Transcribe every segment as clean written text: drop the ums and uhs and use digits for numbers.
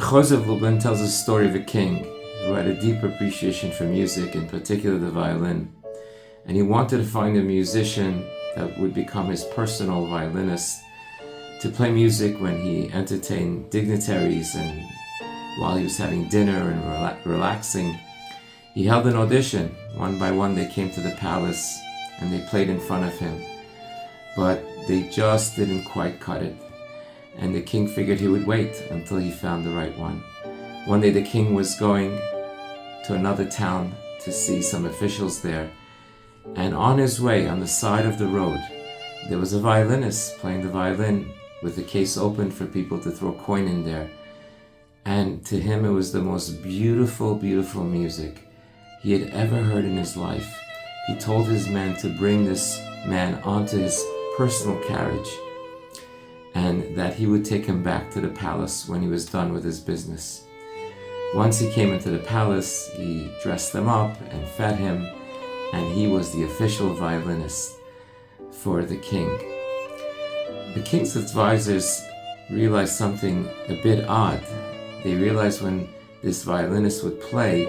Chozeh of Lublin tells a story of a king who had a deep appreciation for music, in particular the violin, and he wanted to find a musician that would become his personal violinist to play music when he entertained dignitaries and while he was having dinner and relaxing. He held an audition. One by one they came to the palace and they played in front of him, but they just didn't quite cut it. And the king figured he would wait until he found the right one. One day the king was going to another town to see some officials there, and on his way, on the side of the road, there was a violinist playing the violin with the case open for people to throw coin in there. And to him it was the most beautiful, beautiful music he had ever heard in his life. He told his men to bring this man onto his personal carriage and that he would take him back to the palace when he was done with his business. Once he came into the palace, he dressed him up and fed him, and he was the official violinist for the king. The king's advisors realized something a bit odd. They realized when this violinist would play,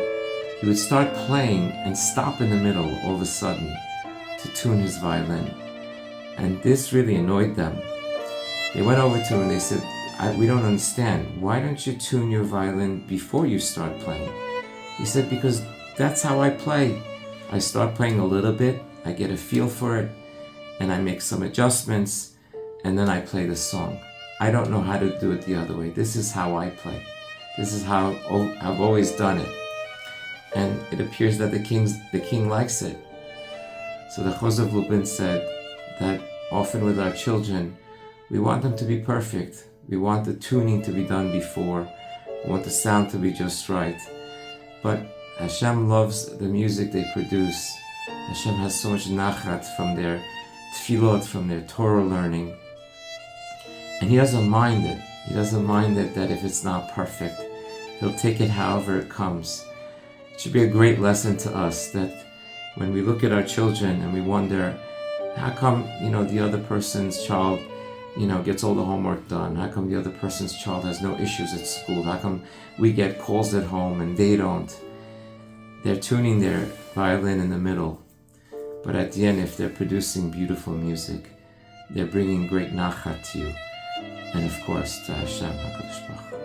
he would start playing and stop in the middle all of a sudden to tune his violin. And this really annoyed them. They went over to him and they said, we don't understand. Why don't you tune your violin before you start playing? He said, because that's how I play. I start playing a little bit, I get a feel for it, and I make some adjustments, and then I play the song. I don't know how to do it the other way. This is how I play. This is how I've always done it. And it appears that the king likes it. So the Chozeh of Lublin said that often with our children, we want them to be perfect. We want the tuning to be done before. We want the sound to be just right. But Hashem loves the music they produce. Hashem has so much nachat from their tefillot, from their Torah learning. And He doesn't mind it. He doesn't mind it that if it's not perfect, He'll take it however it comes. It should be a great lesson to us that when we look at our children and we wonder, how come, the other person's child, gets all the homework done? How come the other person's child has no issues at school? How come we get calls at home and they don't? They're tuning their violin in the middle. But at the end, if they're producing beautiful music, they're bringing great nachat to you. And of course, to Hashem HaKadosh Baruch Hu.